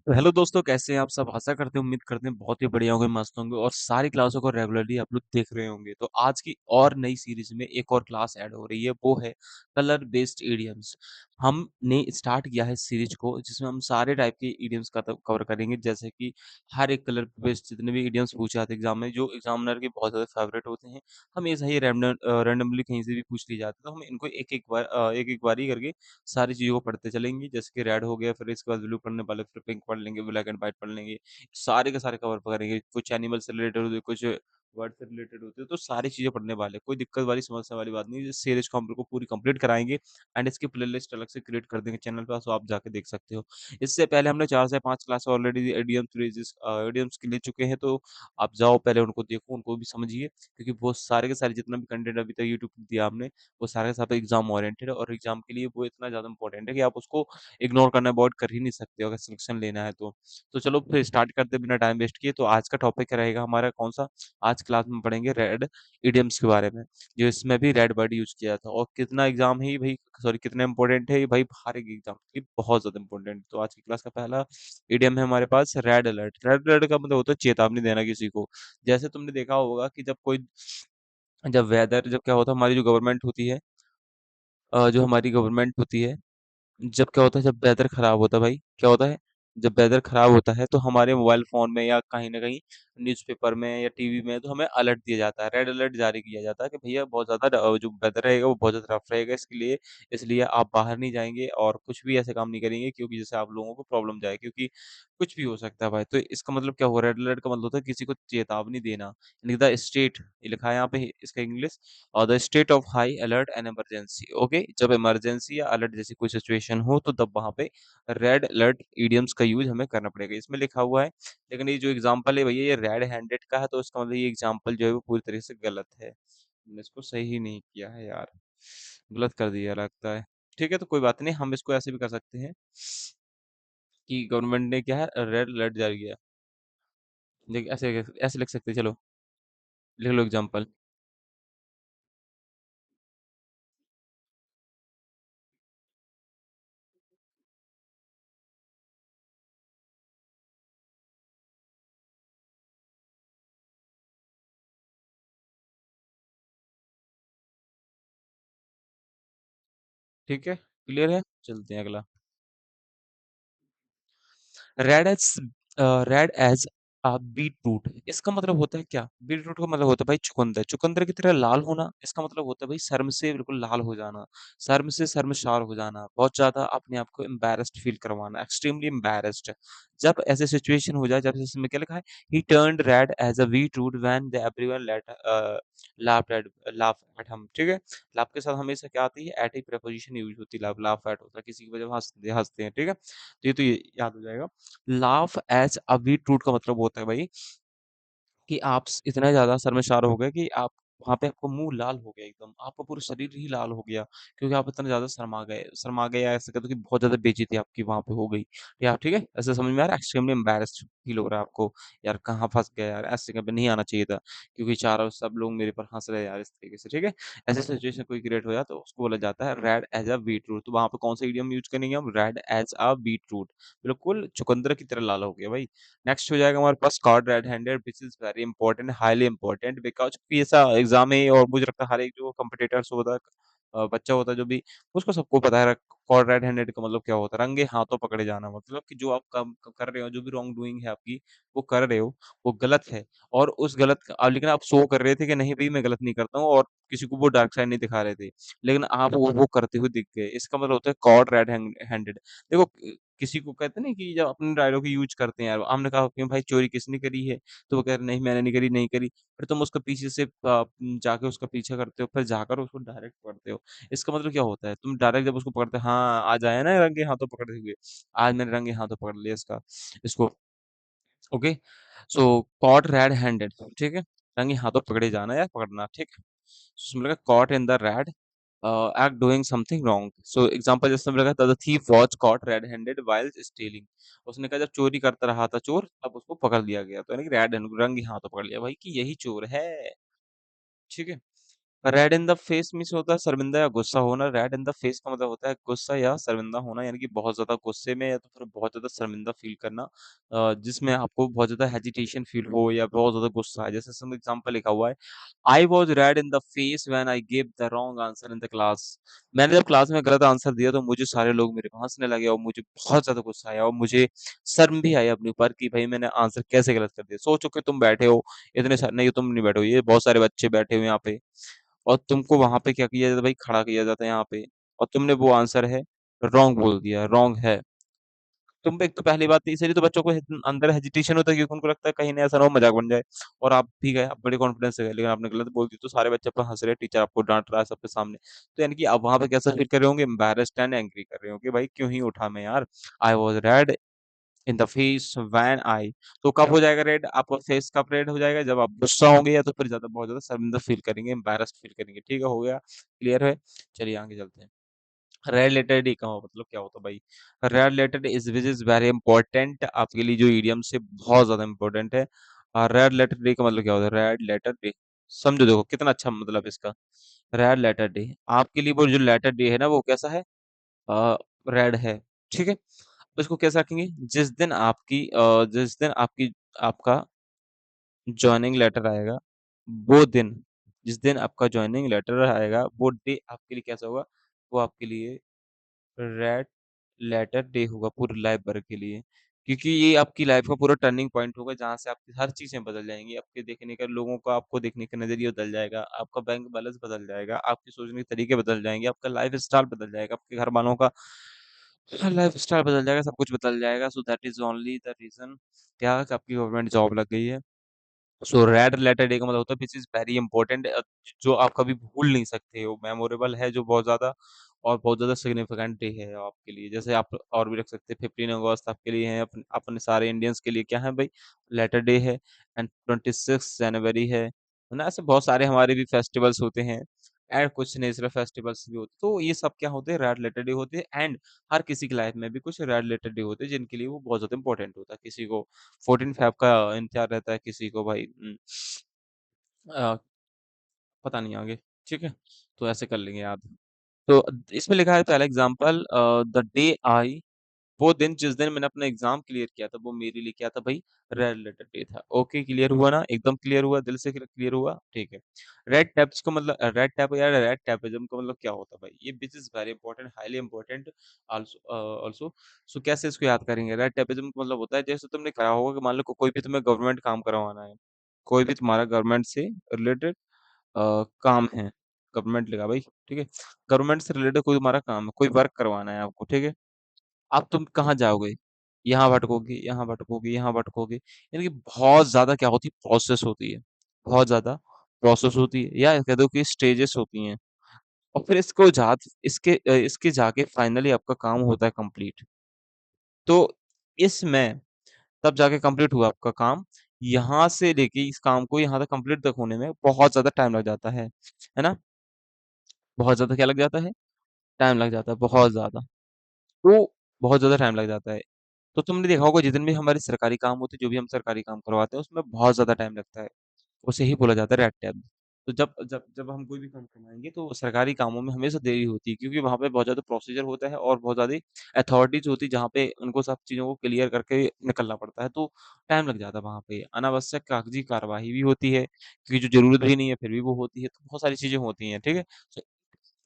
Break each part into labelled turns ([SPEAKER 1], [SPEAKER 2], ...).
[SPEAKER 1] तो हेलो दोस्तों, कैसे हैं आप सब? आशा करते हैं, उम्मीद करते हैं बहुत ही बढ़िया होंगे, मस्त होंगे और सारी क्लासों को रेगुलरली आप लोग देख रहे होंगे। तो आज की और नई सीरीज में एक और क्लास ऐड हो रही है, वो है कलर बेस्ड इडियम्स। हमने स्टार्ट किया है सीरीज को, जिसमें हम सारे टाइप के इडियम्स का कवर करेंगे, जैसे कि हर एक कलर बेस्ड जितने भी इडियम्स पूछे जाते हैं एग्जाम में, जो एग्जामिनर के बहुत ज़्यादा फेवरेट होते हैं, हमेशा ये रैंडमली कहीं से भी पूछ ली जाती है। तो हम इनको एक एक बारी करके सारी चीज़ों को पढ़ते चलेंगे। जैसे कि रेड हो गया, फिर इसके बाद ब्लू पढ़ने वाले, फिर पिंक पढ़ लेंगे, ब्लैक एंड व्हाइट पढ़ लेंगे। सारे के सारे कवर करेंगे। कुछ एनिमल से रिलेटेड होते हैं, कुछ वर्ड से रिलेटेड होते हैं, तो सारी चीज़ें पढ़ने वाले हैं। कोई दिक्कत वाली, समस्या वाली बात नहीं है। इस सीरीज को हम लोग को पूरी कंप्लीट कराएँगे एंड इसकी प्लेलिस्ट अलग से क्रिएट कर देंगे चैनल पे, सो आप जाके देख सकते हो। इससे पहले हमने 4 से 5 क्लास ऑलरेडी इडियम्स के ले चुके हैं, तो आप जाओ पहले उनको देखो, उनको भी समझिए, क्योंकि वो सारे के सारे जितना भी कंटेंट अभी तक यूट्यूब पे दिया हमने, वो सारे के सारे एग्जाम ओरिएंटेड है और एग्जाम के लिए वो इतना ज़्यादा इंपॉर्टेंट है कि आप उसको इग्नोर करना अवॉइड कर ही नहीं सकते हो अगर सिलेक्शन लेना है तो। तो चलो फिर स्टार्ट करते हैं बिना टाइम वेस्ट किए। तो आज का टॉपिक रहेगा हमारा कौन-सा? आज क्लास में पढ़ेंगे रेड इडियम्स के बारे में, जो इसमें भी रेड वर्ड यूज़ किया था और कितना एग्जाम है ये भाई, सॉरी कितना इंपॉर्टेंट है ये भाई, हर एक एग्जाम के लिए बहुत ज़्यादा इंपॉर्टेंट है। तो आज की क्लास का पहला इडियम है हमारे पास रेड अलर्ट। रेड अलर्ट का मतलब होता है चेतावनी देना किसी को। जैसे तुमने देखा होगा कि जब क्या होता है, हमारी जो गवर्नमेंट होती है, जो हमारी गवर्नमेंट होती है, जब क्या होता है, जब वेदर खराब होता है भाई, क्या होता है, जब वेदर खराब होता है तो हमारे मोबाइल फोन में या कहीं ना कहीं न्यूज़पेपर में या टीवी में तो हमें अलर्ट दिया जाता है, रेड अलर्ट जारी किया जाता है कि भैया बहुत ज्यादा जो वेदर रहेगा वो बहुत ज्यादा रफ रहेगा, इसके लिए इसलिए आप बाहर नहीं जाएंगे और कुछ भी ऐसे काम नहीं करेंगे, क्योंकि जैसे आप लोगों को प्रॉब्लम जाए, क्योंकि कुछ भी हो सकता है भाई। तो इसका मतलब क्या हुआ, रेड अलर्ट का मतलब होता है किसी को चेतावनी देना, यानी द स्टेट, ये लिखा है यहाँ पे इसका इंग्लिश, और the state of high alert and emergency. Okay, जब इमरजेंसी या अलर्ट जैसी कोई सिचुएशन हो तो तब वहां पे रेड अलर्ट इडियम्स का यूज हमें करना पड़ेगा, इसमें लिखा हुआ है। लेकिन ये जो एग्जांपल है भैया, ये रेड हैंडेड का है, तो इसका मतलब ये एग्जांपल जो है वो पूरी तरीके से गलत है। हमने इसको सही नहीं किया है यार, गलत कर दिया लगता है। ठीक है, तो कोई बात नहीं, हम इसको ऐसे भी कर सकते हैं कि गवर्नमेंट ने क्या है, रेड अलर्ट जारी किया। देख, ऐसे ऐसे लिख सकते हैं, चलो लिख लो एग्जांपल। ठीक है, क्लियर है, चलते हैं अगला। Red as red as beetroot, इसका मतलब होता है क्या? बीट रूट का मतलब होता है भाई चुकंदर, चुकंदर की तरह लाल होना। इसका मतलब होता है भाई शर्म से बिल्कुल लाल हो जाना, शर्म से शर्मशार हो जाना, बहुत ज्यादा अपने आप को एम्बैरेस्ड फील करवाना, एक्सट्रीमली एम्बैरेस्ड। जब ऐसे सिचुएशन हो जाए, जब जैसे इसमें क्या लिखा है, he turned red as a beetroot when the everyone laugh at him. ठीक है, लाफ के साथ हमेशा क्या आती है, एट ही प्रेपोजिशन यूज होती है, लाफ लाफ एट होता है किसी की वजह, हंसते हंसते हैं। ठीक है, तो ये याद हो जाएगा। Laugh as a beetroot का मतलब होता है भाई कि आप इतने ज़्यादा शर्मशार हो गए कि आप वहाँ पे, आपका मुँह लाल हो गया एकदम, आपका पूरा शरीर ही लाल हो गया, क्योंकि आप इतने ज़्यादा शर्मा गए, या ऐसे कह दो कि बहुत ज़्यादा बेइज़्ज़ती आपकी वहाँ पे हो गई। या ठीक है? ऐसे समझ में आ रहा है? एक्सट्रीमली एम्बैरेस्ड फील हो रहा है आपको, यार कहाँ फँस गया यार, ऐसे कभी नहीं आना चाहिए था, क्योंकि चारों सब लोग मेरे पर हँस रहे हैं यार इस तरीके से। ठीक है? ऐसे सिचुएशन कोई क्रिएट हो जाए तो उसको बोला जाता है red as a beetroot. तो वहाँ पे कौन सा इडियम यूज़ करेंगे हम? Red as a beetroot, बिल्कुल चुकंदर की तरह लाल हो गया भाई। नेक्स्ट हो जाएगा हमारे पास caught red handed, which is very important, highly important, because कि ऐसा एग्जाम है और मुझे लगता है हर एक जो कम्पिटिटर्स होता है, बच्चा होता है जो भी, उसको सबको पता है कॉर्ड रेड हैंडेड का मतलब क्या होता है। रंगे हाथों पकड़े जाना मतलब कि जो आप काम कर रहे हो, जो भी रॉन्ग डूइंग है आपकी, वो कर रहे हो, वो गलत है। और उस लेकिन आप शो कर रहे थे कि नहीं भाई मैं गलत नहीं करता हूँ, और किसी को वो डार्क साइड नहीं दिखा रहे थे, लेकिन आप वो करते हुए दिख गए, इसका मतलब होता है कॉर्ड रेड हैंडेड। देखो, किसी को कहते हैं ना कि जब अपने डायलॉग यूज करते हैं यार, हमने कहा कि भाई चोरी किसने करी है, तो वो कह रहे नहीं मैंने नहीं करी, नहीं करी। फिर तुम उसके पीछे से जाके उसका पीछा करते हो, फिर जाकर उसको डायरेक्ट पकड़ते हो। इसका मतलब क्या होता है, तुम डायरेक्ट जब उसको पकड़ते हो, हाँ आज आया ना रंगे हाथों पकड़े हुए, आज मैंने रंगे हाथों पकड़ लिया इसको। ओके, सो कॉट रेड हैंडेड, ठीक है, रंगे हाथों पकड़े जाना या पकड़ना, ठीक है। उसमें लगा caught in the red act doing something wrong. So example जैसे हमने लगा, the thief was caught red handed while stealing. उसने कहा जब चोरी करता रहा था चोर, तब उसको पकड़ लिया गया, तो यानी कि रेड रंगी हाथों पकड़ लिया भाई कि यही चोर है। ठीक है, red in the face means होता है शर्मिंदा या गुस्सा होना। रेड इन द फेस का मतलब होता है गुस्सा या शर्मिंदा होना, यानी कि बहुत ज्यादा गुस्से में या तो फिर बहुत ज्यादा शर्मिंदा फील करना, जिसमें आपको बहुत ज्यादा हेजिटेशन फील हो या बहुत ज्यादा गुस्सा है। जैसे सम एग्जांपल लिखा हुआ है, I was red in the face when I give the wrong answer in the class. मैंने जब क्लास में गलत आंसर दिया तो मुझे सारे लोग मेरे को हंसने लगे और मुझे बहुत ज्यादा गुस्सा आया और मुझे शर्म भी आई अपने ऊपर कि भाई मैंने आंसर कैसे गलत कर दिया। सोचो कि तुम बैठे हो, इतने सारे, नहीं तुम नहीं बैठे हो, ये बहुत सारे बच्चे बैठे हुए यहाँ पे, और तुमको वहां पे क्या किया जाता है भाई, खड़ा किया जाता है यहाँ पे, और तुमने वो आंसर है रॉन्ग बोल दिया, रॉन्ग है। तुम पे एक तो पहली बात तो इसलिए तो बच्चों को अंदर हेजिटेशन होता है क्योंकि उनको लगता है कहीं नहीं ऐसा ना हो मजाक बन जाए, और आप भी गए, आप बड़े कॉन्फिडेंस से गए, लेकिन आपने गलत बोल दी तो सारे बच्चे पर हंस रहे हैं, टीचर आपको डांट रहा है सबके सामने। तो यानी कि आप वहां पे कैसा फील कर रहे होंगे, एम्बैरेस्ड एंड एंग्री कर रहे होंगे, भाई क्यों ही उठा मैं यार, I was red in the face when I. तो कब हो जाएगा रेड, आपका फेस कब रेड हो जाएगा, जब आप गुस्सा होंगे या तो फिर ज्यादा बहुत ज्यादा शर्मिंदा फील करेंगे, एम्बैरेस्ड फील करेंगे। ठीक है, हो गया, क्लियर है। चलिए आगे चलते हैं। रेड लेटर डी का मतलब क्या होता है भाई, red letter is which is very important, आपके लिए जो ईडियम से बहुत ज्यादा इंपॉर्टेंट है। और रेड लेटर डे का मतलब क्या होता है, रेड लेटर डे, समझो देखो कितना अच्छा मतलब इसका। रेड लेटर डे आपके लिए, वो जो लेटर डे है ना वो कैसा है, रेड है, ठीक है। तो इसको कैसे रखेंगे, जिस दिन आपकी आपका जॉइनिंग लेटर आएगा, वो दिन, जिस दिन आपका जॉइनिंग लेटर आएगा वो डे आपके लिए कैसा होगा, वो आपके लिए रेड लेटर डे होगा पूरी लाइफ भर के लिए। क्योंकि ये आपकी लाइफ का पूरा टर्निंग पॉइंट होगा जहाँ से आपकी हर चीजें बदल जाएंगी, आपके देखने का, लोगों का आपको देखने का नजरिया बदल जाएगा, आपका बैंक बैलेंस बदल जाएगा, आपके सोचने के तरीके बदल जाएंगे, आपका लाइफ स्टाइल बदल जाएगा, आपके घर वालों का लाइफ स्टाइल बदल जाएगा, सब कुछ बदल जाएगा। So that is only the reason, क्या कि आपकी गवर्नमेंट जॉब लग गई है। सो रेड लेटर डे का मतलब होता है विच इज वेरी इंपॉर्टेंट, जो आप कभी भूल नहीं सकते हो, मेमोरेबल है जो बहुत ज्यादा, और बहुत ज्यादा सिग्निफिकेंट डे है आपके लिए। जैसे आप और भी रख सकते हैं, 15 अगस्त आपके लिए है, अपने सारे इंडियंस के लिए क्या है भाई, लेटर डे है। एंड 26 जनवरी है ना, ऐसे बहुत सारे हमारे भी फेस्टिवल्स होते हैं, एंड कुछ नेचुरल फेस्टिवल्स भी होते हैं। तो ये सब क्या होते हैं, रेड लेटर डे होते हैं। एंड हर किसी की लाइफ में भी कुछ रेड लेटर डे होते हैं जिनके लिए वो बहुत ज्यादा इंपॉर्टेंट होता है। किसी को 14 फेब का इंतजार रहता है, किसी को भाई अ, पता नहीं आगे, ठीक है। तो ऐसे कर लेंगे याद। तो इसमें लिखा है पहला एग्जांपल, द डे आई, वो दिन जिस दिन मैंने अपना एग्जाम क्लियर किया था वो मेरे लिए क्या था भाई, रेड लेटर डे था। ओके, क्लियर हुआ ना, एकदम क्लियर हुआ, दिल से क्लियर हुआ, ठीक है। रेड टैप्स को मतलब, रेड टैप या रेड टैपिज्म का मतलब क्या होता है भाई, ये which is very important, highly important also also. So कैसे इसको याद करेंगे, रेड टैपिज्म का मतलब होता है, जैसे तुमने कहा होगा कि मान लो कोई भी तुम्हें गवर्नमेंट काम करवाना है, कोई भी तुम्हारा गवर्नमेंट से रिलेटेड काम है, गवर्नमेंट लगा भाई, ठीक है। गवर्नमेंट से रिलेटेड कोई तुम्हारा काम है, कोई वर्क करवाना है आपको, ठीक है। अब तुम कहाँ जाओगे, यहाँ भटकोगे, यहाँ भटकोगे, यहाँ भटकोगे, यानी कि बहुत ज्यादा क्या होती है, प्रोसेस होती है, बहुत ज्यादा प्रोसेस होती है, या कह दो कि स्टेजेस होती हैं। और फिर इसके जाके फाइनली आपका काम होता है कंप्लीट। तो इसमें तब जाके कंप्लीट हुआ आपका काम, यहाँ से लेके इस काम को यहाँ तक कंप्लीट तक होने में बहुत ज्यादा टाइम लग जाता है ना, बहुत ज़्यादा क्या लग जाता है? टाइम लग जाता है, बहुत ज़्यादा। तो बहुत ज़्यादा टाइम लग जाता है। तो तुमने देखा होगा जितने भी हमारे सरकारी काम होते हैं, जो भी हम सरकारी काम करवाते हैं, उसमें बहुत ज़्यादा टाइम लगता है। उसे ही बोला जाता है रेड टैप। तो जब जब जब हम कोई भी काम करवाएँगे तो सरकारी कामों में हमेशा देरी होती है क्योंकि वहाँ पे बहुत ज़्यादा प्रोसीजर होता है और बहुत ज़्यादा अथॉरिटीज़ होती है जहाँ पे उनको सब चीज़ों को क्लियर करके निकलना पड़ता है। तो टाइम लग जाता है वहाँ पे। अनावश्यक कागज़ी कार्यवाही भी होती है, क्योंकि जो ज़रूरत भी नहीं है फिर भी वो होती है। तो बहुत सारी चीज़ें होती हैं, ठीक है? So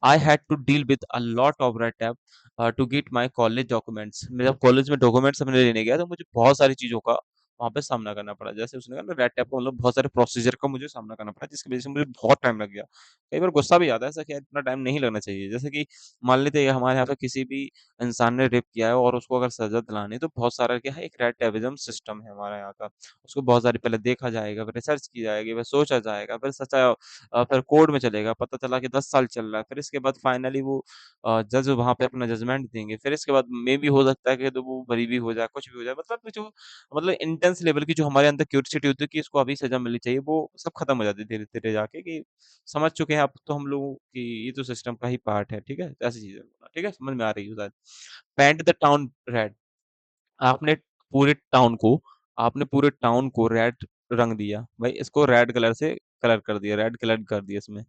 [SPEAKER 1] I had to deal with a lot of red tape to get my college documents। मैं जब कॉलेज में डॉक्यूमेंट्स अपने लेने गया तो मुझे बहुत सारी चीज़ों का वहाँ पे सामना करना पड़ा। जैसे उसने कहा ना रेड टेप का मतलब बहुत सारे प्रोसीजर का मुझे सामना करना पड़ा जिसकी वज़ह से मुझे बहुत टाइम लग गया। कई बार गुस्सा भी आता है ऐसा कि यार इतना टाइम नहीं लगना चाहिए। जैसे कि मान लेते हैं हमारे यहाँ पे किसी भी इंसान ने रेप किया है और उसको अगर सज़ा दिलानी है तो बहुत सारा क्या है, एक रेड टेपिज़्म सिस्टम है हमारे यहाँ का। उसको बहुत सारी पहले देखा जाएगा, फिर रिसर्च की जाएगी, फिर सोचा जाएगा, फिर फिर कोर्ट में चलेगा, पता चला कि 10 साल चल रहा है, फिर इसके बाद फाइनली वो जज वहाँ पे अपना जजमेंट देंगे, फिर इसके बाद मे भी हो सकता है कि तो वो बरी भी हो जाए, कुछ भी हो जाए, मतलब जो मतलब इंटेंस लेवल की जो हमारे अंदर क्यूरियोसिटी होती है कि इसको अभी सजा मिलनी चाहिए, वो सब खत्म हो जाती है धीरे-धीरे जाके कि समझ चुके हैं आप तो हम लोग कि ये तो सिस्टम का ही पार्ट है, ठीक है? तो ऐसी चीज़ें होना, ठीक है? समझ में आ रही है शायद। पेंट द टाउन रेड, आपने पूरे टाउन को आपने पूरे टाउन को रेड रंग दिया। भाई इसको रेड कलर से कलर कर दिया, रेड कलर कर दिया इसमें।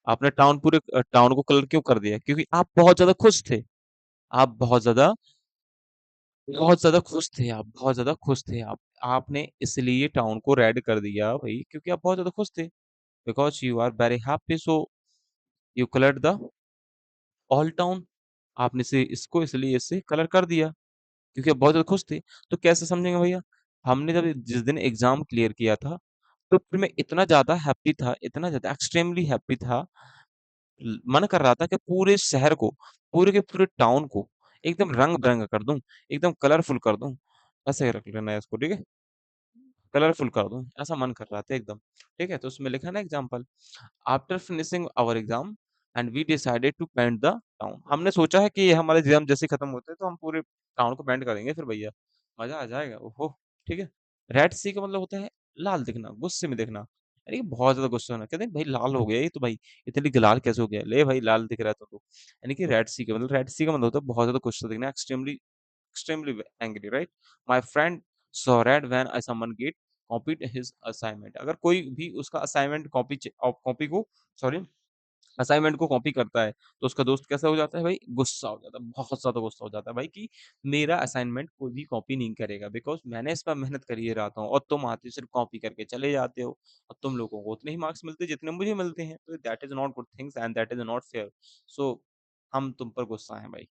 [SPEAKER 1] आपने टाउन पूरे टाउन को कलर क्यों कर दिया? क्योंकि आप बहुत ज़्यादा खुश थे। आप बहुत ज़्यादा खुश थे आप, बहुत ज़्यादा खुश थे आप। आपने इसलिए टाउन को रेड कर दिया भई क्योंकि आप बहुत ज़्यादा खुश थे। Because you are very happy so you coloured the all town. आपने इसे इसको इसलिए इससे कलर कर दिया क्योंकि आप बहुत ज़्यादा खुश थे। तो कैसे समझेंगे भैया? हमने जब जिस दिन एग्ज़ाम क्लियर किया था, तो फिर मैं इतना ज़्यादा हैप्पी था, इतना ज़्यादा एक्सट्रीमली हैप्पी था, मन कर रहा था कि पूरे शहर को, पूरे के पूरे टाउन को एकदम रंग-बिरंगा कर दूँ, एकदम कलरफुल कर दूँ। ऐसे रख लेना है इसको, ठीक है? कलरफुल कर दूँ, ऐसा मन कर रहा था एकदम। ठीक है? तो उसमें लिखा है ना example, after finishing our exam and we decided to paint the town. हमने सोचा है कि ये हमारे एग्ज़ाम जैसे ही खत्म होते हैं तो हम पूरे टाउन को पेंट करेंगे फिर भैया, मज़ा आ जाएगा। ओहो! ठीक है? रेड सी का मतलब होता है लाल दिखना, गुस्से में दिखना, यानी कि बहुत ज़्यादा गुस्सा होना। कहते हैं भाई लाल हो गया ये तो भाई, इतनी लाल कैसे हो गया? ले भाई लाल दिख रहा है तो। यानी कि रेड सी का मतलब होता है बहुत ज़्यादा गुस्सा दिखना, extremely angry, right? My friend saw red when I someone get copied his assignment. अगर कोई भी उसका असाइनमेंट कॉपी को सॉरी असाइनमेंट को कॉपी करता है, तो उसका दोस्त कैसा हो जाता है भाई? गुस्सा हो जाता है, बहुत ज़्यादा गुस्सा हो जाता है भाई कि मेरा असाइनमेंट कोई भी कॉपी नहीं करेगा बिकॉज़ मैंने इस पर मेहनत करी है रहता हूँ और तुम आते हो सिर्फ़ कॉपी करके चले जाते हो और तुम लोगों को उतने ही मार्क्स मिलते हैं जितने मुझे मिलते हैं। तो that is not good things and that is not fair. So हम तुम पर गुस्सा हैं भाई।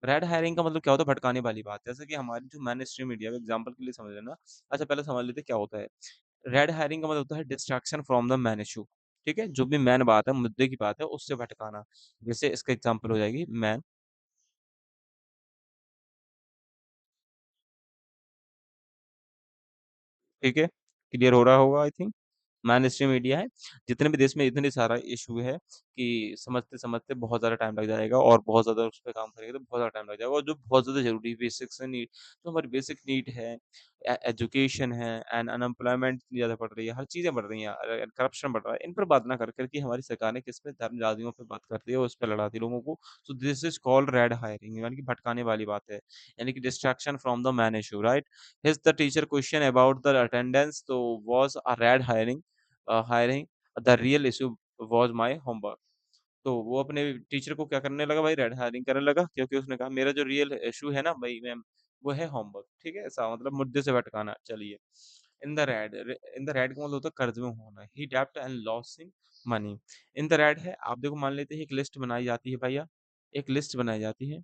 [SPEAKER 1] रेड हायरिंग का मतलब क्या होता है? भटकाने वाली बात। जैसे कि हमारी जो मेन स्ट्रीम मीडिया है एग्ज़ाम्पल के लिए समझ लेना। अच्छा पहले समझ लेते हैं क्या होता है। रेड हायरिंग का मतलब होता है distraction from the main issue. ठीक है? जो भी मेन बात है, मुद्दे की बात है, उससे भटकाना। जैसे इसका एग्ज़ाम्पल हो जाएगी मैन, ठीक है? क्लियर हो रहा होगा आई थिंक। मेन-स्ट्रीम मीडिया है। जितने भी देश में इतने सारा इश्यू है कि समझते-समझते बहुत ज़्यादा टाइम लग जाएगा और बहुत ज़्यादा उस पे काम करेंगे तो बहुत ज़्यादा टाइम लग जाएगा और जो बहुत ज़्यादा ज़रूरी बेसिक्स नीड जो हमारी बेसिक नीड है एजुकेशन है एंड अनएम्प्लॉयमेंट ज़्यादा बढ़ रही है, हर चीज़ें बढ़ रही हैं करप्शन बढ़ रहा है। इन पर बात ना कर के हमारी सरकारें किस पे धर्मजातियों पे बात करती है और उस पे लड़ाती है लोगों को। So this is called red hiring यानी कि भटकाने वाली बात है। यानी कि distraction from the main issue right? His the teacher question about the attendance so was a red hiring the real issue was my homework। तो वो अपने टीचर को क्या करने लगा भाई रेड हायरिंग करने लगा क्योंकि उसने कहा मेरा जो रियल इश्यू है ना भाई मैम वो है होमवर्क। ठीक है? ऐसा मतलब मुद्दे से भटकाना। चलिए इन द रेड का मतलब होता है कर्ज में होना। ही डेब्ट and losing money. In the red है आप देखो मान लेते हैं एक लिस्ट बनाई जाती है भैया, एक लिस्ट बनाई जाती है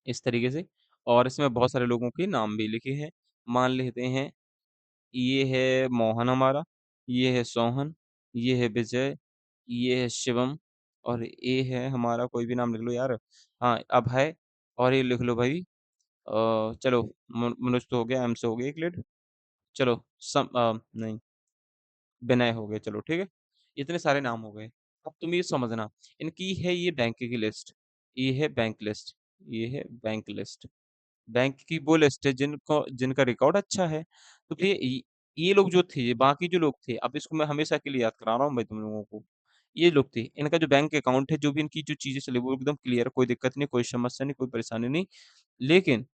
[SPEAKER 1] इस तरीके से और इसमें बहुत सारे लोगों के नाम भी लिखे हैं। मान लेते हैं ये है मोहन हमारा, ये है सोहन, ये है विजय, ये है शिवम और ये है हमारा कोई भी नाम लिख लो यार। हाँ, अभय और ये लिख लो भाई चलो मनुष्य तो हो गया, एम से हो गया एक लेट। चलो नहीं विनय हो गए चलो ठीक है। इतने सारे नाम हो गए। अब तुम ये समझना इनकी है ये बैंक की लिस्ट, ये है बैंक लिस्ट, ये है बैंक लिस्ट। बैंक की वो लिस्ट है जिनको जिनका रिकॉर्ड अच्छा है। तो ये लोग जो थे, बाकी जो लोग थे, अब इसको मैं हमेशा के लिए याद करा रहा हूँ भाई तुम लोगों को। ये लोग थे, इनका जो बैंक अकाउंट है, जो भी इनकी जो चीज़ें चली वो एकदम क्लियर है, कोई दिक्कत नहीं, कोई समस्या नहीं, कोई परेशानी नहीं। लेकिन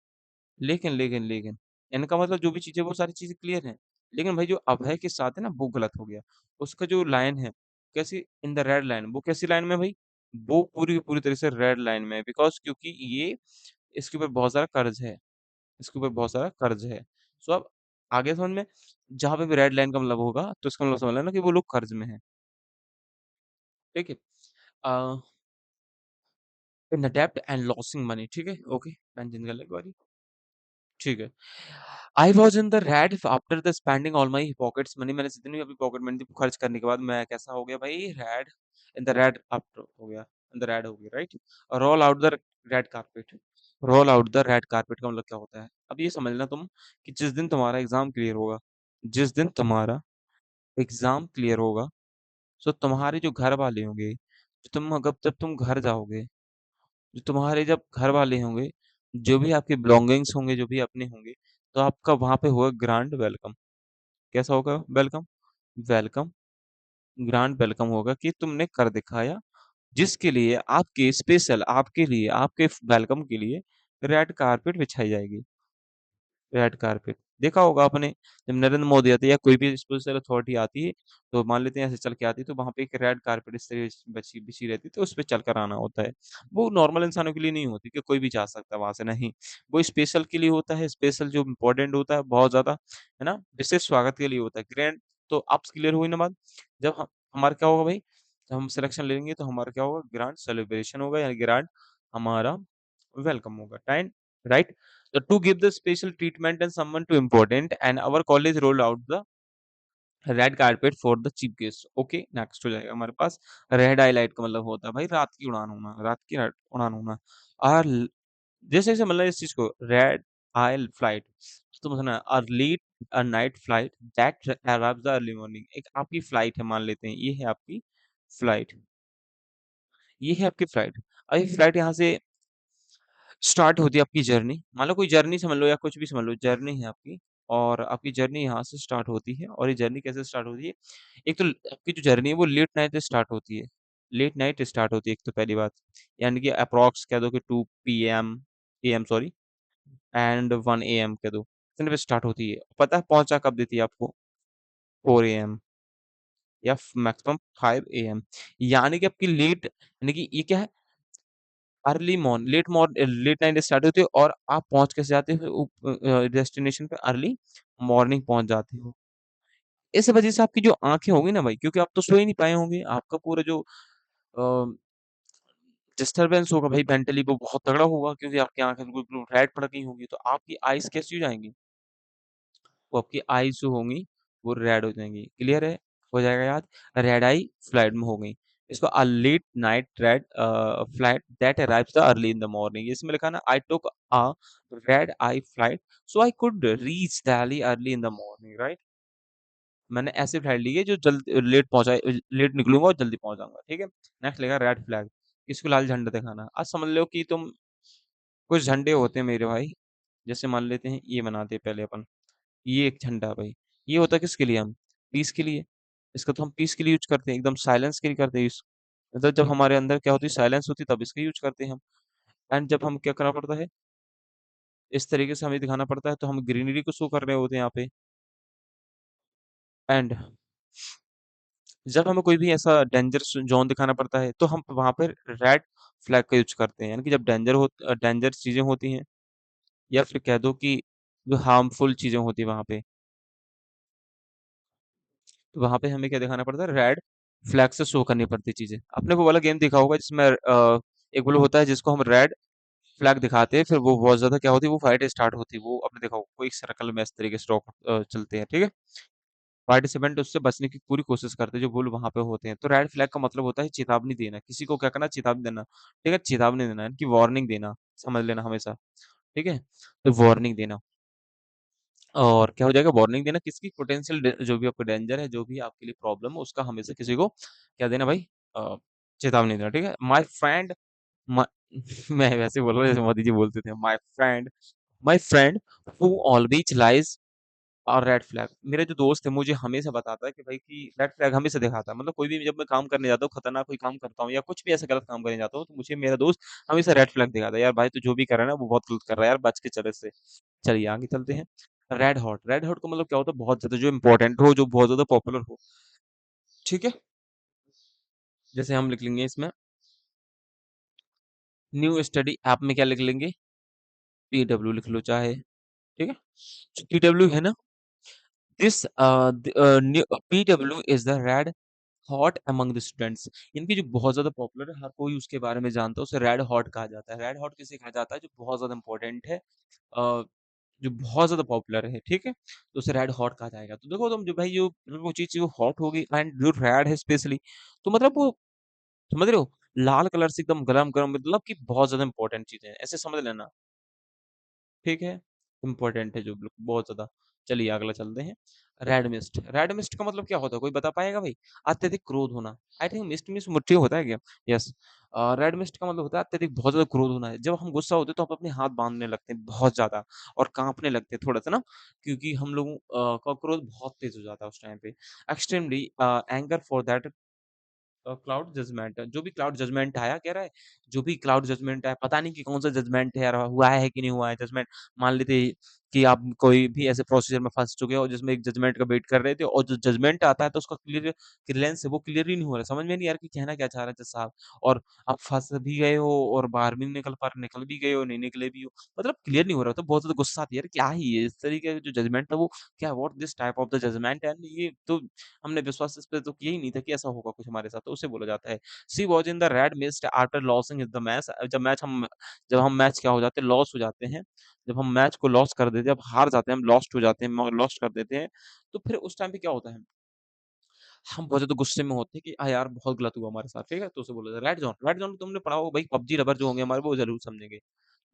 [SPEAKER 1] लेकिन इनका मतलब जो भी चीज़ें वो सारी चीज़ें क्लियर हैं। लेकिन भाई जो अभय के साथ है ना वो गलत हो गया। उसका जो लाइन है, कैसी इन द रेड लाइन वो कैसी लाइन में भाई? वो पूरी की पूरी तरह से रेड लाइन में है बिकॉज़ क्योंकि ये इसके ऊपर बहुत सारा कर्ज़ है। इसके ऊपर बहुत सारा कर्ज है। सो अब आगे समझ में जहाँ पे भी रेड लाइन का मतलब होगा तो इसका मतलब समझ लेना कि वो लोग कर्ज में हैं। ठीक है? अ, इन डेब्ट एंड लॉसिंग मनी ठीक है? ओके, पेन चेंज कर ले एक बारी। ठीक है। I was in the red after the spending all my pockets money मैंने जितनी भी अपनी पॉकेट मनी थी खर्च करने के बाद मैं कैसा हो गया भाई red in the red after हो गया, इन द रेड हो गया right? Roll out the red carpet roll out the red carpet का मतलब क्या होता है? अब ये समझना तुम कि जिस दिन तुम्हारा एग्ज़ाम क्लियर होगा जिस दिन तुम्हारा एग्ज़ाम क्लियर होगा, सो तुम्हारे जो घर वाले होंगे, जब तुम घर जाओगे, जो तुम्हारे जब घर वाले होंगे, जो भी आपके बिलॉन्गिंग्स होंगे, जो भी अपने होंगे, तो आपका वहाँ पे होगा ग्रैंड वेलकम। कैसा होगा वेलकम? वेलकम, ग्रैंड वेलकम होगा कि तुमने कर दिखाया, जिसके लिए आपके स्पेशल आपके लिए, आपके वेलकम के लिए रेड कारपेट बिछाई जाएगी। रेड कारपेट देखा होगा आपने, जब नरेंद्र मोदी आते हैं या कोई भी स्पेशल अथॉरिटी आती है, तो मान लेते हैं ऐसे चल के आती है, तो वहाँ पे एक रेड कारपेट इस तरह से बिछी बिछी रहती है, तो उस पे चलकर आना होता है। वो नॉर्मल इंसानों के लिए नहीं होती कि कोई भी जा सकता है वहाँ से, नहीं। वो स्पेशल के लिए होता है, स्पेशल जो इम्पोर्टेंट होता है बहुत ज़्यादा, है ना? विशेष स्वागत के लिए होता है। ग्रैंड तो अब क्लियर हुई ना बात? जब हम हमारा क्या होगा भाई? जब हम सिलेक्शन लेंगे तो हमारा क्या होगा? ग्रैंड सेलिब्रेशन होगा, यानी ग्रैंड हमारा वेलकम होगा, right? So to give the special treatment and someone to important, and our college rolled out the red carpet for the chief guest. Okay, next हो जाएगा हमारे पास। रेड हाईलाइट का मतलब होता है भाई रात की उड़ान होना, रात की उड़ान होना। और जैसे जैसे मतलब इस चीज को रेड आई फ्लाइट, तो मतलब are late a night flight that arrives the early morning. एक आपकी फ्लाइट है, मान लेते हैं ये है आपकी फ्लाइट, ये है आपकी फ्लाइट। अभी फ्लाइट यहाँ से स्टार्ट होती है आपकी जर्नी, मान लो कोई जर्नी समझ लो या कुछ भी समझ लो, जर्नी है आपकी, और आपकी जर्नी यहाँ से स्टार्ट होती है। और ये जर्नी कैसे स्टार्ट होती है? एक तो आपकी जो जर्नी है वो लेट नाइट से स्टार्ट होती है, लेट नाइट स्टार्ट होती है एक तो पहली बात, यानी कि अप्रॉक्स कह दो कि 2 PM, AM sorry, and 1 AM कह दो, इतने पे स्टार्ट होती है। पता है पहुंचा कब देती है आपको? 4 AM या मैक्सिमम 5 AM, यानी कि आपकी लेट, यानी कि ये क्या है? Early morn late night start होती है और आप पहुँच कैसे जाते हो डेस्टिनेशन पे? अर्ली मॉर्निंग पहुँच जाते हो। इस वजह से आपकी जो आँखें होंगी ना भाई, क्योंकि आप तो सो ही नहीं पाए होंगे, आपका पूरा जो अ, डिस्टर्बेंस होगा भाई मेंटली वो बहुत तगड़ा होगा, क्योंकि आपकी आँखें तो बिल्कुल रेड पड़ गई होंगी, तो आपकी आइज़ कैसी हो जाएँगी? वो आपकी आइज़ जो होंगी, वो रेड हो जाएँगी। क्लियर है? हो जाएगा याद? रेड आई फ्लाइट में हो गई। इसको a late night flight that arrives the early in the morning. इसमें लिखा है ना, I took a red eye flight so I could reach Delhi early in the morning, right? मैंने ऐसी फ्लाइट ली है जो लेट निकलूँगा और जल्दी पहुँच जाऊँगा, ठीक है? नेक्स्ट लिखा रेड फ्लैग, किसको लाल झंडा दिखाना। अब समझ लो कि तुम, कुछ झंडे होते हैं मेरे भाई, जैसे मान लेते हैं ये बनाते हैं पहले अपन, ये एक झंडा है भाई, ये होता है किसके लिए? हम पीस के लिए, इसका तो हम पीस के लिए यूज़ करते हैं, एकदम साइलेंस के लिए करते हैं मतलब जब हमारे अंदर क्या होती है, साइलेंस होती है, तब इसका यूज़ करते हैं हम। एंड जब हम क्या करना पड़ता है, इस तरीके से हमें दिखाना पड़ता है, तो हम ग्रीनरी को शो कर रहे होते हैं यहाँ पे। एंड जब हमें कोई भी ऐसा डेंजरस ज़ोन दिखाना पड़ता है, तो हम वहाँ पे रेड फ्लैग का यूज़ करते हैं। यानी कि जब डेंजर चीज़ें होती हैं, या फिर कह दो कि जो हार्मफुल चीज़ें होती हैं वहाँ पे, तो वहाँ पे हमें क्या दिखाना पड़ता है? रेड फ्लैग से शो करनी पड़ती है चीज़ें। आपने वो वाला गेम देखा होगा जिसमें एक वो होता है जिसको हम रेड फ्लैग दिखाते हैं, फिर वो बहुत ज़्यादा क्या होती है, वो फाइट स्टार्ट होती है। वो आपने देखा होगा, कोई सर्कल में इस तरीके से चलते हैं, ठीक है? पार्टिसिपेंट उससे बचने की पूरी कोशिश करते हैं, जो बुल वहाँ पे होते हैं। तो रेड फ्लैग का मतलब होता है चेतावनी देना, किसी को क्या करना? चेतावनी देना, ठीक है? चेतावनी देना यानी कि वार्निंग देना, समझ लेना हमेशा, ठीक है? तो वार्निंग देना, और क्या हो जाएगा? वार्निंग देना किसकी? पोटेंशियल जो भी आपको डेंजर है, जो भी आपके लिए प्रॉब्लम है, उसका हमेशा किसी को क्या देना भाई? अ, चेतावनी देना, ठीक है? माय फ्रेंड म मैं वैसे बोल रहा हूँ जैसे मोदी जी बोलते थे, my friend who always lies और रेड फ्लैग, मेरा जो दोस्त है मुझे हमेशा बताता है कि भाई कि रेड फ्लैग हमेशा दिखाता है, मतलब कोई भी जब मैं काम करने जाता हूँ, खतरनाक कोई काम करता हूँ या कुछ भी ऐसा गलत काम करने जाता हूँ, तो मुझे मेरा दोस्त हमेशा रेड फ्लैग दिखाता है, यार भाई तू जो भी कर रहा है ना वो बहुत गलत कर रहा है यार, बच के चल इससे। चलिए आगे चलते हैं। रेड हॉट का मतलब क्या होता है? बहुत ज्यादा जो इंपॉर्टेंट हो, जो बहुत ज्यादा पॉपुलर हो, ठीक है? जैसे हम लिख लेंगे इसमें, न्यू स्टडी ऐप में क्या लिख लेंगे? PW लिख लो चाहे, ठीक है? जो PW है ना, this PW is the red hot among the students, इनकी जो बहुत ज़्यादा पॉपुलर है, हर कोई उसके बारे में जानता है, उसे रेड हॉट कहा जाता है। रेड हॉट किसे कहा जाता है? जो बहुत ज़्यादा इम्पोर्टेंट है, जो बहुत ज़्यादा पॉपुलर है, ठीक है? तो उसे रेड हॉट कहा जाएगा। तो देखो तुम जो भाई जो वो चीज़ जो हॉट होगी एंड जो रेड है स्पेशली, तो मतलब वो समझ रहे हो? लाल कलर से एकदम गरम-गरम, मतलब कि बहुत ज़्यादा इम्पोर्टेंट चीज़ें हैं, ऐसे समझ लेना। ठीक है? इम्पोर्टेंट है जो बहुत ज़्यादा। चलिए अगला चलते हैं। रेड मिस्ट का मतलब क्या होता है? कोई बता पाएगा भाई? अत्यधिक क्रोध होना। आई थिंक मिस्ट मीन्स मुट्ठी होता है क्या? यस। रेड मिस्ट का मतलब होता है अत्यधिक बहुत ज़्यादा क्रोध होना है। जब हम गुस्सा होते हैं तो हम अपने हाथ बाँधने लगते हैं बहुत ज़्यादा और काँपने लगते हैं थोड़ा-सा ना, क्योंकि हम लोगों का क्रोध बहुत तेज़ हो जाता है उस टाइम पे। Extremely anger for that cloud judgement, जो भी क्लाउड जजमेंट आया, कह रहा है जो भी क्लाउड जजमेंट आया, पता नहीं कि कौन सा जजमेंट है यार, हुआ है कि नहीं हुआ है जजमेंट, मान लेते कि आप कोई भी ऐसे प्रोसीजर में फँस चुके हो जिसमें एक जजमेंट का वेट कर रहे थे और जो जजमेंट आता है तो उसका क्लियरेंस है वो क्लियर ही नहीं हो रहा है। समझ में नहीं आ रहा कि कहना क्या चाह रहे थे साहब। और आप फँस भी गए हो और बाहर भी नहीं निकल पा रहे, निकल भी गए हो, नहीं निकले भी हो। मतलब क्लियर नहीं हो रहा, तो बहुत ज़्यादा गुस्सा आती है, यार क्या है ये? इस तरीके का जो जजमेंट था वो क्या, what this type of the judgement, and ये तो हमने विश्वास इस पे तो किया ही नहीं था कि ऐसा होगा कुछ हमारे साथ, तो उसे बोला जाता है she was in the red mist after losing the match. जब हम मैच क्या हो जाते हैं, लॉस हो जाते हैं, जब हम मैच को लॉस कर देते हैं, जब हार जाते हैं, हम लॉस्ट हो जाते हैं, लॉस्ट कर देते हैं, तो फिर उस टाइम पे क्या होता है, हम बहुत ज़्यादा गुस्से में होते हैं कि यार बहुत गलत हुआ हमारे साथ, ठीक है? तो उसे बोला जाता है रेड ज़ोन तुमने पढ़ा होगा भाई, पबजी लवर जो होंगे हमारे वो ज़रूर समझेंगे।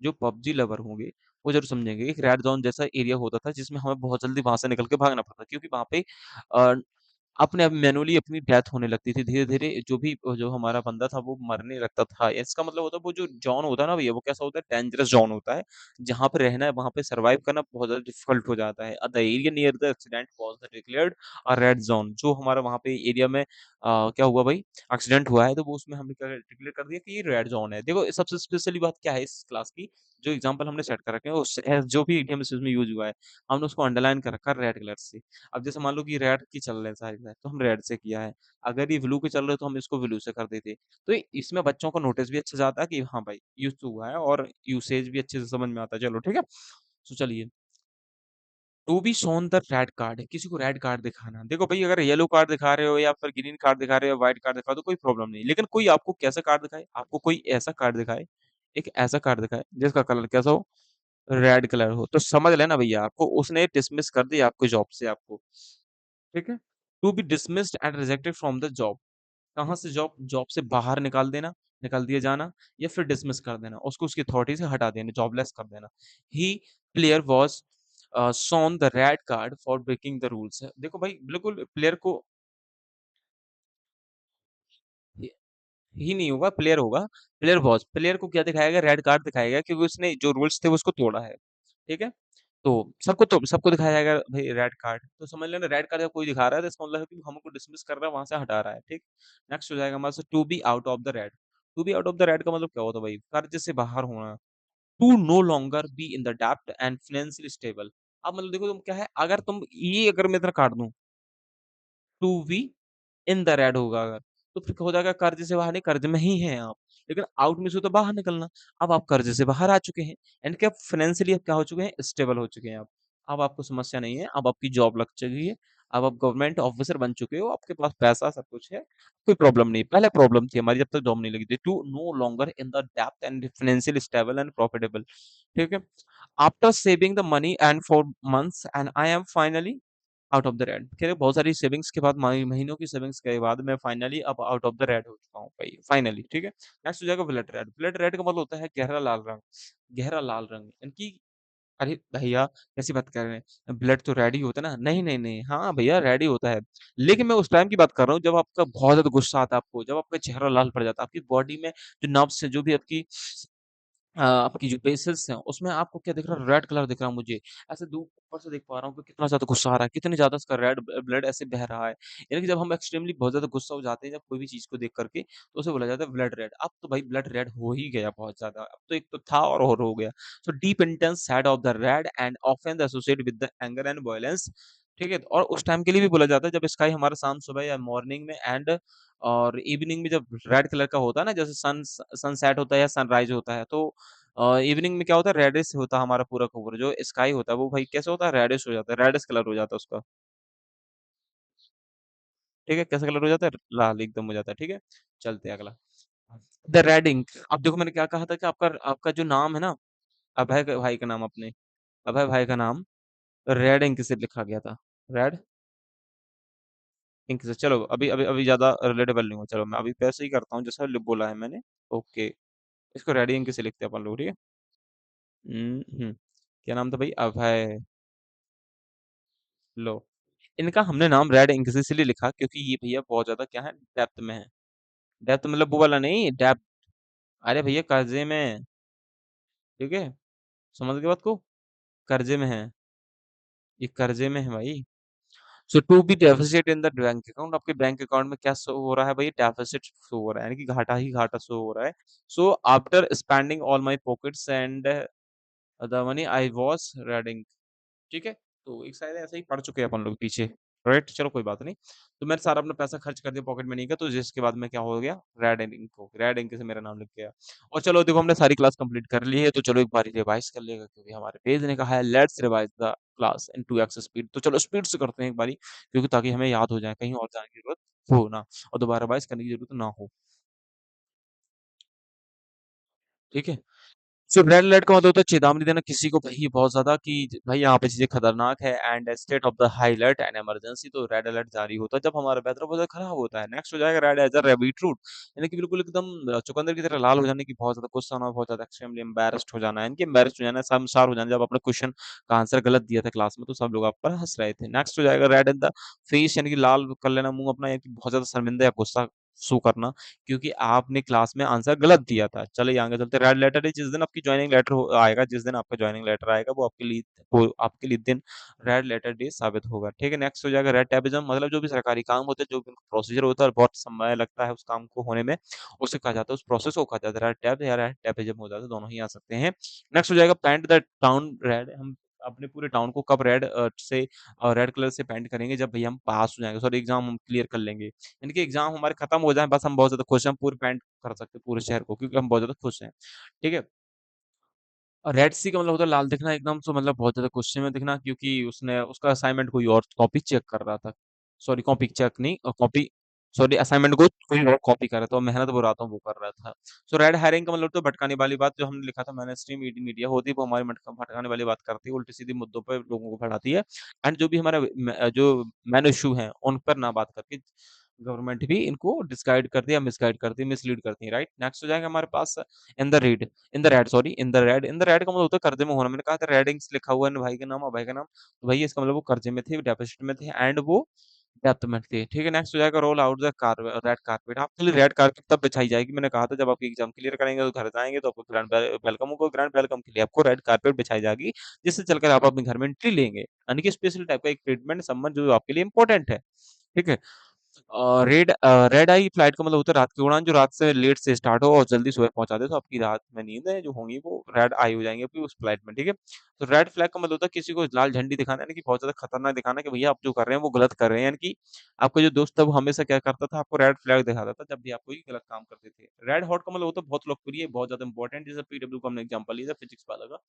[SPEAKER 1] जो पबजी लवर होंगे, वो ज़रूर समझेंगे। एक रेड ज़ोन जैसा एरिया होता था जिसमें हमें बहुत जल्दी वहाँ से निकल के भागना पड़ता था, क्योंकि वहाँ पे अ, अपने आप मैनुअली अपनी डेथ होने लगती थी। धीरे-धीरे जो हमारा बंदा था वो मरने लगता था। इसका मतलब होता है वो जो ज़ोन होता है ना भैया, वो कैसा होता है, डेंजरस ज़ोन होता है। जहाँ पे रहना है, वहाँ पे सर्वाइव करना बहुत ज़्यादा डिफ़िकल्ट हो जाता है। The area near the accident was the declared red zone. जो हमारा वहाँ पे एरिया में क्या हुआ भाई, एक्सीडेंट हुआ है, तो वो उसमें हमने क्या डिक्लेयर कर दिया कि ये रेड ज़ोन है। देखो सबसे स्पेशली बात क्या है इस क्लास की, जो एग्ज़ाम्पल हमने सेट कर रखे हैं, जो भी इडियम इसमें यूज़ हुआ है, हमने उसको अंडरलाइन कर रखा है रेड कलर से। अब जैसे मान लो कि रेड की चल रहे हैं सारे के सारे, तो हम रेड से किया है। अगर ये ब्लू के चल रहे हैं तो हम इसको ब्लू से कर देते। तो इसमें बच्चों को नोटिस भी अच्छा जाता है कि हाँ भाई यूज़ तो हुआ है, और यूसेज भी अच्छे से समझ में आता है। चलो ठीक है? तो चलिए, to be shown the red card, किसी को रेड कार्ड दिखाना। देखो भाई, अगर येलो कार्ड दिखा रहे हो या फिर ग्रीन कार्ड दिखा रहे हो, व्हाइट कार्ड दिखा रहे हो, तो कोई प्रॉब्लम नहीं। लेकिन कोई आपको कैसा कार्ड दिखाए, आपको कोई ऐसा कार्ड दिखाए, एक ऐसा कार्ड दिखाए जिसका कलर कैसा हो, रेड कलर हो, तो समझ लेना भैया आपको उसने डिसमिस कर दिया आपको जॉब से आपको। ठीक है? To be dismissed and rejected from the job. कहाँ से, जॉब जॉब से बाहर निकाल देना, निकाल दिया जाना, या फिर डिसमिस कर देना, उसको उसकी अथॉरिटी से हटा देना, जॉबलेस कर देना। He player was shown the red card for breaking the rules. देखो भाई बिल्कुल प्लेयर को ही ही नहीं होगा, प्लेयर होगा। प्लेयर को क्या दिखाया गया, रेड कार्ड दिखाया गया क्योंकि उसने जो रूल्स थे वो उसको तोड़ा है। ठीक है? तो सबको दिखाया जाएगा भाई रेड कार्ड। तो समझ लेना रेड कार्ड जब कोई दिखा रहा है तो इसका मतलब है कि हमको डिसमिस कर रहा है, वहाँ से हटा रहा है, ठीक? नेक्स्ट हो जाएगा हमारे से to be out of the red. To be out of the red का मतलब क्या होता है भाई? कर्ज से बाहर होना। To no longer be in the डेब्ट एंड फाइनेंशियली स्टेबल। अब मतलब देखो तुम क्या है, अगर तुम ये अगर मैं इतना काट दूँ, to be in the red होगा अगर, तो फिर हो जाएगा कर्ज़ से बाहर नहीं, कर्ज़ में ही हैं आप। लेकिन आउट में से तो बाहर निकलना। अब आप कर्ज़ से बाहर आ चुके हैं, एंड क्या फाइनेंशियली आप क्या हो चुके हैं, स्टेबल हो चुके हैं आप। अब आपको समस्या नहीं है, अब आपकी जॉब लग चुकी है, अब आप गवर्नमेंट ऑफिसर बन चुके हो, आपके पास पैसा सब कुछ है, कोई प्रॉब्लम नहीं। पहले प्रॉब्लम थी हमारी जब तक जॉब नहीं लगी थी। To no longer in the डेब्ट and financially stable and profitable. ठीक है? After saving the money and for months and I am finally out of the red. कह रहे बहुत सारी सेविंग्स के बाद, महीनों की सेविंग्स के बाद मैं फाइनली अब आउट ऑफ द रेड हो चुका हूँ भाई, फाइनली। ठीक है? नेक्स्ट हो जाएगा ब्लड रेड। ब्लड रेड का मतलब होता है गहरा लाल रंग। गहरा लाल रंग इनकी, अरे भैया कैसी बात कर रहे हैं, ब्लड तो रेड ही होता है ना? नहीं नहीं नहीं, हाँ भैया रेड ही होता है, लेकिन मैं उस टाइम की बात कर रहा हूँ जब आपका बहुत ज्यादा गुस्सा आता है आपको, जब आपका चेहरा लाल पड़ जाता है, आपकी बॉडी में जो नर्व्स है, जो भी आपकी आपकी जो बेसिल्स हैं, उसमें आपको क्या दिख रहा है? रेड कलर दिख रहा है मुझे। ऐसे दूर ऊपर से देख पा रहा हूँ कि कितना ज़्यादा गुस्सा आ रहा है, कितनी ज़्यादा इसका रेड ब्लड ऐसे बह रहा है। यानी कि जब हम एक्सट्रीमली बहुत ज़्यादा गुस्सा हो जाते हैं, जब कोई भी चीज़ को देख करके, तो उसे बोला जाता है ब्लड रेड। अब तो भाई ब्लड रेड हो ही गया बहुत ज़्यादा। अब तो एक तो था और हो गया। So deep intense shade of the red and often associate with the anger and violence. ठीक है? और उस टाइम के लिए भी बोला जाता है जब स्काई हमारा शाम सुबह या मॉर्निंग में एंड और इवनिंग में जब रेड कलर का होता है ना, जैसे सनसेट होता है या सनराइज़ होता है, तो इवनिंग में क्या होता है, रेडिश होता है हमारा पूरा का पूरा, जो स्काई होता है वो भाई कैसा होता है, रेडिश हो जाता है, रेडिश कलर हो जाता है उसका। ठीक है? कैसा कलर हो जाता है? लाल एकदम हो जाता है। ठीक है? चलते हैं अगला। The red ink. अब देखो मैंने क्या कहा था कि आपका आपका जो नाम है ना, अभय भाई का नाम, अपने अभय भाई का नाम रेड इंक से लिखा गया था। रेड इंक से। चलो अभी अभी अभी ज्यादा रिलेटेबल नहीं हुआ, चलो मैं अभी पैसे ही करता हूँ जैसा बोला है मैंने। ओके, इसको रेड इंक से लिखते हैं अपन लोग, ठीक है? क्या नाम था भाई, अभय। लो, इनका हमने नाम रेड इंक से इसलिए लिखा क्योंकि ये भैया बहुत ज्यादा क्या है, डेप्थ में है। डेप्थ मतलब वो वाला नहीं, डेप्थ। अरे भैया कर्जे में। ठीक है? समझ गए बात को? कर्जे में है, ये कर्जे में है भाई। So to be deficit in the bank account, आपके बैंक अकाउंट में क्या शो हो रहा है भाई, डेफिसिट शो हो रहा है, यानी कि घाटा ही घाटा शो हो रहा है। So after spending all my pockets and the money I was redding. ठीक है? तो एक शायद ऐसे ही पढ़ चुके हैं अपन लोग पीछे, राइट? चलो कोई बात नहीं। तो मैंने सारा अपना पैसा खर्च कर दिया पॉकेट मनी का, तो जिसके बाद में क्या हो गया, रेड इंक से मेरा नाम लिख गया। और चलो देखो हमने सारी क्लास कंप्लीट कर ली है, तो चलो एक बारी रिवाइज़ कर लेगा क्योंकि हमारे पेज ने कहा है let's revise the class in 2x speed. तो चलो स्पीड से करते हैं एक बारी, क्योंकि ताकि हमें याद हो जाए, कहीं और जाने की ज़रूरत हो ना, और दोबारा रिवाइज़ करने की ज़रूरत ना हो। ठीक है? सो रेड अलर्ट का मतलब होता है चेतावनी देना किसी को भाई बहुत ज़्यादा कि भाई यहाँ पे चीज़ें खतरनाक है and state of the high alert and emergency. तो रेड अलर्ट जारी होता है जब हमारा वेदर बहुत ज़्यादा खराब होता है। नेक्स्ट हो जाएगा red as a rabbit root, यानी कि बिल्कुल एकदम चुकंदर की तरह लाल हो जाने की, बहुत ज़्यादा गुस्सा होना, बहुत ज़्यादा एक्सट्रीमली एम्बैरेस्ड हो जाना, यानी कि एम्बैरेस्ड हो जाना, शर्मसार हो जाना। जब आपने क्वेश्चन का आंसर गलत दिया था क्लास में तो सब लोग आप पर हँस रहे थे। नेक्स्ट हो जाएगा रेड इन द फेस, यानी कि लाल कर लेना मुँह अपना, यानी कि बहुत ज़्यादा शर्मिंदा या गुस्सा शो करना, क्योंकि आपने क्लास में आंसर गलत दिया था। चलिए आगे चलते हैं। रेड लेटर डे, जिस दिन आपकी जॉइनिंग लेटर आएगा, जिस दिन आपका जॉइनिंग लेटर आएगा वो आपके लिए दिन रेड लेटर डे साबित होगा। ठीक है? नेक्स्ट हो जाएगा रेड टैपिज्म, मतलब जो भी सरकारी काम होते हैं, जो भी प्रोसीजर होता है और बहुत समय लगता है उस काम को होने में, उसे कहा जाता है, उस प्रोसेस को कहा जाता है रेड टैप या रेड टैपिज्म हो जाता है, दोनों ही आ सकते हैं। नेक्स्ट हो जाएगा पेंट द टाउन रेड, हम अपने पूरे टाउन को कब रेड कलर से पेंट करेंगे, जब भैया हम पास हो जाएँगे, सॉरी एग्ज़ाम हम क्लियर कर लेंगे। यानी कि एग्ज़ाम हमारे खत्म हो जाए, बस हम बहुत ज़्यादा खुश हैं, हम पूरे पेंट कर सकते हैं पूरे शहर को, क्योंकि हम बहुत ज़्यादा खुश हैं। ठीक है? और रेड सी का मतलब होता है लाल दिखना एकदम से, मतलब बहुत ज़्यादा गुस्से में दिखना, क्योंकि उसने उसका असाइनमेंट कोई और कॉपी चेक कर रहा था। सॉरी कॉपी चेक नहीं कॉपी, सॉरी असाइनमेंट को कोई और कॉपी कर रहा था और मेहनत वो रातों वो कर रहा था। सो रेड हेरिंग का मतलब तो भटकाने वाली बात, जो हमने लिखा था मेनस्ट्रीम मीडिया होती है, वो हमारी भटकाने वाली बात करती है, उल्टी-सीधी मुद्दों पे लोगों को भड़ाती है एंड जो भी हमारा जो मेन इश्यू हैं, उन पर ना बात करके गवर्नमेंट भी इनको डिसगाइड करती है या मिसगाइड करती है, मिसलीड करती है, राइट? नेक्स्ट हो जाएगा हमारे पास in the red in the red का मतलब होता है कर्जे में होना। मैंने कहा था रेडिंग्स लिखा हुआ है ना भाई का नाम और भाई का नाम, तो भाई इसका मतलब वो कर्जे में थे, डेफिसिट में थे एंड वो डेप्थ में थे। ठीक है? नेक्स्ट हो जाएगा roll out the red carpet. आपके लिए रेड कारपेट तब बिछाई जाएगी, मैंने कहा था जब आप एग्जाम क्लियर करेंगे तो घर जाएँगे तो आपको वेलकम होगा, ग्रैंड वेलकम के लिए आपको रेड कारपेट बिछाई जाएगी, जिससे चलकर आप अपने घर में एंट्री लेंगे। यानी कि स्पेशल टाइप का एक ट्रीटमेंट सम्मान जो आपके लिए इम्पोर्टेंट है। ठीक है? रेड आई फ्लाइट का मतलब होता है रात की उड़ान, जो रात से लेट से स्टार्ट हो और जल्दी सुबह पहुँचा दे, तो आपकी रात में नींदें जो होंगी वो रेड आई हो जाएँगी आपकी उस फ्लाइट में, ठीक है? तो रेड फ्लैग का मतलब होता है किसी को लाल झंडी दिखाना, यानी कि बहुत ज़्यादा खतरनाक दिखाना कि भैया आप जो कर रहे हैं वो गलत कर रहे हैं, यानी कि आपका जो दोस्त था वो हमेशा क्या करता था, आपको रेड फ्लैग दिखाता था जब भी आप कोई गलत काम करते थे। रेड हॉट का मतलब होता है बहुत लोकप्रिय, बहुत ज़्यादा इंपॉर्टेंट, जैसे पीडब्ल्यू का हमने एग्जांपल लिया था फिजिक्स वाला का।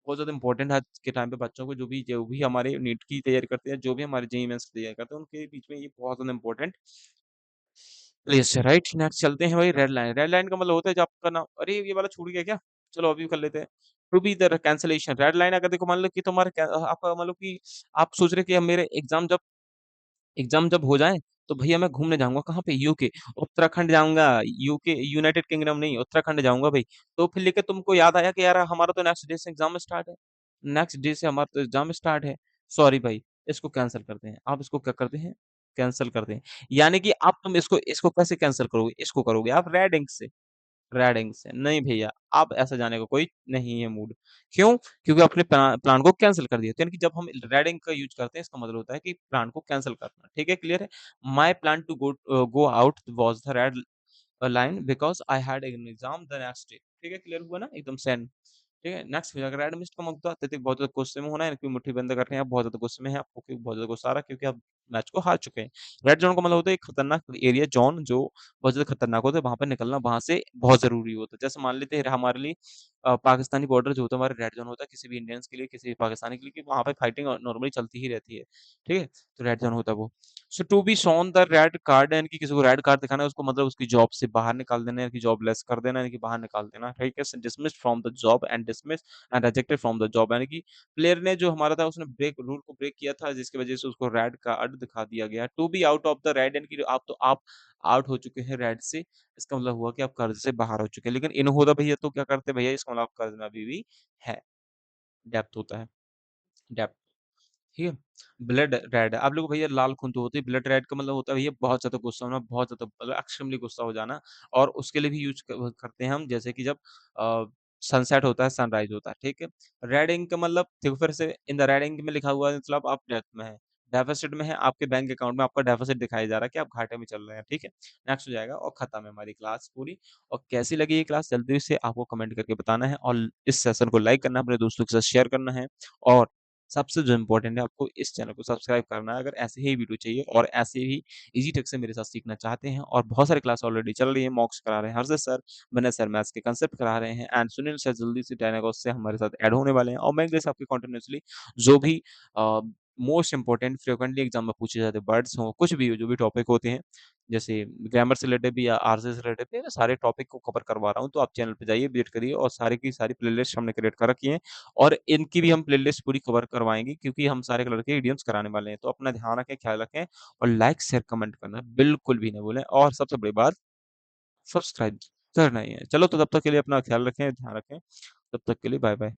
[SPEAKER 1] बहुत ज़्यादा इंपॉर्टेंट है आज के टाइम पे बच्चों को, जो भी हमारे नीट की तैयारी करते हैं, जो भी हमारे जेईई मेंस की तैयारी करते हैं, उनके बीच में ये बहुत ज़्यादा इंपॉर्टेंट प्लेस है, राइट? नेक्स्ट चलते हैं भाई रेड लाइन। रेड लाइन का मतलब होता है जब आपका नाम, अरे ये वाला छूट गया क्या? चलो अभी कर लेते हैं। To be the cancellation, red line अगर देखो मान लो कि तुम्हारा आपका मान लो कि आप सोच रहे हैं कि अब मेरे एग्ज़ाम जब हो जाए, तो भैया मैं घूमने जाऊँगा कहाँ पे? यूके, उत्तराखंड जाऊँगा, यूके यूनाइटेड किंगडम नहीं, उत्तराखंड जाऊँगा भई। तो फिर लेके तुमको याद आया कि यार हमारा तो नेक्स्ट डे से एग्ज़ाम स्टार्ट है। नेक्स्ट डे से हमारा तो एग्ज़ाम स्टार्ट है। सॉरी भाई, इसको कैंसल करते हैं। आप इसको क्या करते हैं? कैंसल करते हैं। यानी कि अब तुम इसको इसको कैसे कैंसल करोगे? इसको करोगे आप रेड इंक से। रेडिंग से। नहीं भैया, अब ऐसा जाने का कोई नहीं है मूड। क्यों? क्योंकि आपने प्लान को कैंसल कर दिया। तो यानी कि जब हम रेडिंग का यूज़ करते हैं, इसका मतलब होता है कि प्लान को कैंसल करना। ठीक है, क्लियर है? My plan to go out was the red line because I had an exam the next day. ठीक है, क्लियर हुआ ना? एकदम सेम। ठीक है, नेक्स्ट हो जाएगा रेड मिस्ट का मतलब अत्यधिक बहुत ज़्यादा गुस्से में होना है, क्योंकि मुट्ठी बंद कर रहे हैं आप, बहुत ज़्यादा गुस्से में हैं आपको, क्योंकि बहुत ज़्यादा गुस्सा आ रहा है क्योंकि आप मैच को हार चुके हैं। रेड ज़ोन का मतलब होता है एक खतरनाक एरिया ज़ोन जो बहुत ज़्यादा खतरनाक होता है, वहाँ पे निकलना वहाँ से बहुत ज़रूरी होता है। जैसे मान लेते हैं हमारे लिए पाकिस्तानी बॉर्डर जो होता है हमारा रेड ज़ोन होता है, किसी भी इंडियंस के लिए, किसी भी पाकिस्तानी के लिए, क्योंकि वहाँ पे फाइटिंग नॉर्मली चलती ही रहती है। ठीक है? तो रेड ज़ोन होता है वो। So to be shown the red card, यानी कि किसी को रेड कार्ड दिखाना है, उसको मतलब उसकी जॉब से बाहर निकाल देना, यानी कि जॉबलेस कर देना, यानी कि बाहर निकाल देना। ठीक है? Dismissed from the job and rejected from the job, यानी कि प्लेयर ने जो हमारा था उसने रूल को ब्रेक किया था, जिसकी वजह से उसको रेड कार्ड दिखा दिया गया। To be out of the red, यानी कि आप आउट हो चुके हैं रेड से, इसका मतलब हुआ कि आप कर्ज से बाहर हो चुके हैं। लेकिन इन होता भैया तो क्या करते भैया, इसका मतलब आप कर्ज में अभी भी है, डेप्थ होता है, डेप्थ। ठीक है? ब्लड रेड, आप लोग भैया लाल खून तो होती है, ब्लड रेड का मतलब होता है भैया बहुत ज़्यादा गुस्सा होना, बहुत ज़्यादा मतलब एक्सट्रीमली गुस्सा हो जाना, और उसके लिए भी यूज़ करते हैं हम, जैसे कि जब अ, सनसेट होता है, सनराइज़ होता है, ठीक है? रेड इंक का मतलब देखो फिर से, इन द रेड इंक में लिखा हुआ है मतलब आप डेप्थ में हैं, डेफ़िसिट में है, आपके बैंक अकाउंट में आपका डेफ़िसिट दिखाया जा रहा है कि आप घाटे में चल रहे हैं, ठीक है? नेक्स्ट हो जाएगा और खत्म है हमारी क्लास पूरी। और कैसी लगी ये क्लास जल्दी से आपको कमेंट करके बताना है, और इस सेशन को लाइक करना है, अपने दोस्तों के साथ शेयर करना है, और सबसे जो इम्पोर्टेंट है आपको इस चैनल को सब्सक्राइब करना है अगर ऐसे ही वीडियो चाहिए और ऐसे ही ईज़ी ट्रिक से मेरे साथ सीखना चाहते हैं और बहुत सारी क्लास ऑलरेडी चल रही है, मॉक्स करा रहे हैं हर्षद सर, विनय सर मैथ्स के कांसेप्ट करा रहे हैं एंड सुनील सर जल्दी से 10 अगस्त से हमारे साथ ऐड होने वाले हैं और मैं इंग्लिश आपकी कंटिन्यूअसली जो भी अ, मोस्ट इम्पोर्टेंट फ्रीक्वेंटली एग्ज़ाम में पूछे जाते वर्ड्स हों, कुछ भी हो, जो भी टॉपिक होते हैं, जैसे ग्रामर से रिलेटेड भी या आरसे से रिलेटेड भी, मैं सारे टॉपिक को कवर करवा रहा हूँ, तो आप चैनल पे जाइए, विज़िट करिए और सारी की सारी प्लेलिस्ट हमने क्रिएट कर रखी है और इनकी भी हम प्लेलिस्ट पूरी कवर करवाएँगे क्योंकि हम सारे कलर के इडियम्स कराने वाले हैं। तो अपना ध्यान रखें, ख्याल रखें और लाइक, शेयर, कमेंट करना बिल्कुल भी ना भूलें और सबसे बड़ी बात सब्सक्राइब करना ही है। चलो तो तब तक के लिए अपना ख्याल रखें, ध्यान रखें। तब तक के लिए बाय-बाय।